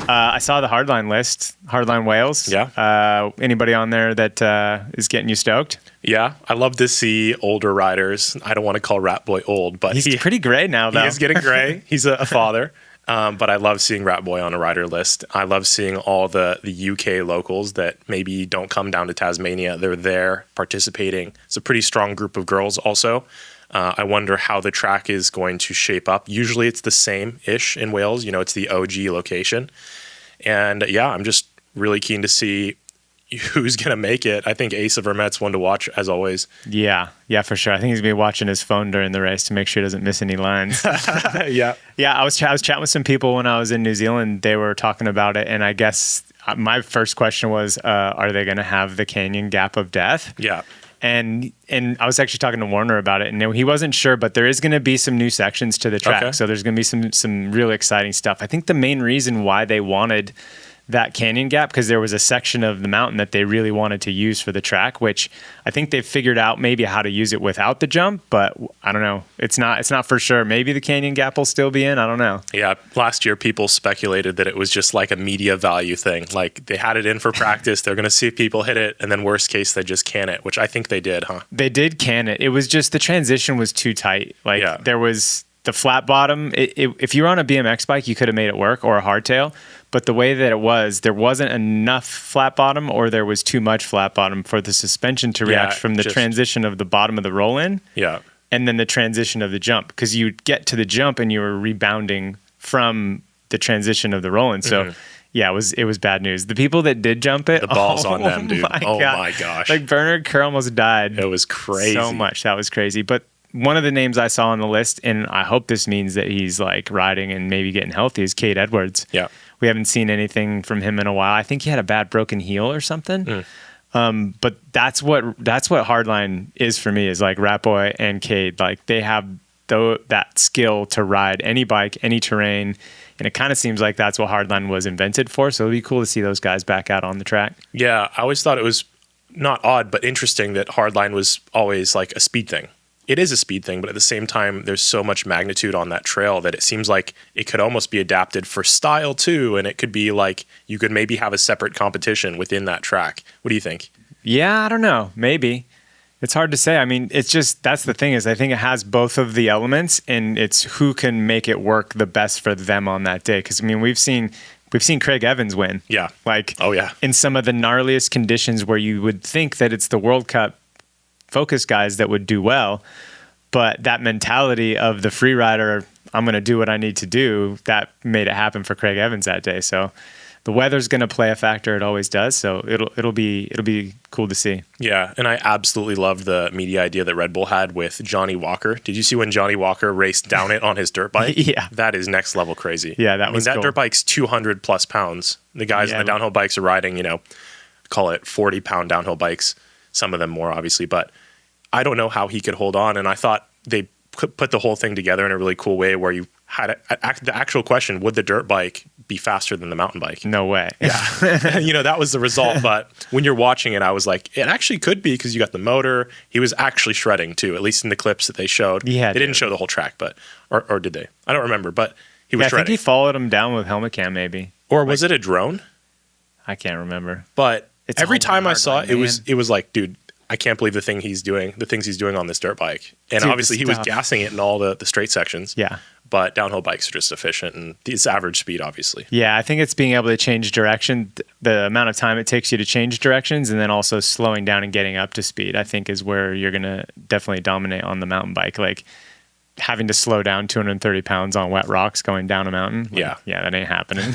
I saw the Hardline list, Hardline Wales. Yeah. Anybody on there that is getting you stoked? Yeah, I love to see older riders. I don't want to call Rat Boy old, but He's pretty gray now, though. He is getting gray. He's a father. But I love seeing Rat Boy on a rider list. I love seeing all the UK locals that maybe don't come down to Tasmania. They're there participating. It's a pretty strong group of girls also. I wonder how the track is going to shape up. Usually it's the same-ish in Wales. It's the OG location. And yeah, I'm just really keen to see who's going to make it. I think Ace of Vermette's one to watch, as always. Yeah, for sure. I think he's going to be watching his phone during the race to make sure he doesn't miss any lines. Yeah. Yeah, I was chatting with some people when I was in New Zealand. They were talking about it, and I guess my first question was, are they going to have the canyon gap of death? Yeah. And I was actually talking to Warner about it, and he wasn't sure, but there is going to be some new sections to the track. Okay. So there's going to be some really exciting stuff. I think the main reason why they wanted that canyon gap, because there was a section of the mountain that they really wanted to use for the track, which I think they've figured out maybe how to use it without the jump, but I don't know. It's not for sure. Maybe the canyon gap will still be in. I don't know. Yeah. Last year, people speculated that it was just like a media value thing. Like they had it in for practice. They're going to see if people hit it. And then worst case, they just can it, which I think they did, huh? They did can it. It was just the transition was too tight. There was the flat bottom. If you were on a BMX bike, you could have made it work, or a hardtail. But the way that it was, there wasn't enough flat bottom, or there was too much flat bottom for the suspension to react from the transition of the bottom of the roll-in, and then the transition of the jump. Because you'd get to the jump and you were rebounding from the transition of the roll-in. So, yeah, it was bad news. The people that did jump it, the ball's on them, dude. My gosh! Like Bernard Kerr almost died. It was crazy. So much. That was crazy. But one of the names I saw on the list, and I hope this means that he's like riding and maybe getting healthy, is Cade Edwards. Yeah. We haven't seen anything from him in a while. I think he had a bad broken heel or something. But that's what Hardline is for me, is like Rat Boy and Cade. Like they have that skill to ride any bike, any terrain. And it kind of seems like that's what Hardline was invented for. So it'd be cool to see those guys back out on the track. Yeah. I always thought it was not odd, but interesting that Hardline was always like a speed thing. It is a speed thing, but at the same time, there's so much magnitude on that trail that it seems like it could almost be adapted for style too. And it could be like you could maybe have a separate competition within that track. What do you think? Yeah, I don't know. Maybe. It's hard to say. I mean, it's just, that's the thing, is I think it has both of the elements, and it's who can make it work the best for them on that day. Because I mean, we've seen Craig Evans win. Yeah. Like, oh yeah, in some of the gnarliest conditions where you would think that it's the World Cup focus guys that would do well, but that mentality of the free rider, I'm going to do what I need to do, that made it happen for Craig Evans that day. So the weather's going to play a factor. It always does. So it'll be cool to see. Yeah, and I absolutely loved the media idea that Red Bull had with Johnny Walker. Did you see when Johnny Walker raced down it on his dirt bike? Yeah, that is next level crazy. Yeah, that was that cool. dirt bike's 200 plus pounds. The guys on the downhill bikes are riding, call it 40-pound downhill bikes. Some of them more, obviously, but I don't know how he could hold on. And I thought they put the whole thing together in a really cool way where you had the actual question, would the dirt bike be faster than the mountain bike? No way. Yeah. That was the result. But when you're watching it, I was like, it actually could be, because you got the motor. He was actually shredding too, at least in the clips that they showed. Yeah, they didn't show the whole track, but or did they? I don't remember, but he was shredding. I think he followed him down with helmet cam maybe. Or was it a drone? I can't remember. But every time I saw it, it was like, dude, I can't believe the things he's doing on this dirt bike. And obviously he was gassing it in all the straight sections. Yeah. But downhill bikes are just efficient, and it's average speed, obviously. Yeah, I think it's being able to change direction, the amount of time it takes you to change directions, and then also slowing down and getting up to speed, I think is where you're going to definitely dominate on the mountain bike. Like having to slow down 230 pounds on wet rocks going down a mountain. Yeah, that ain't happening.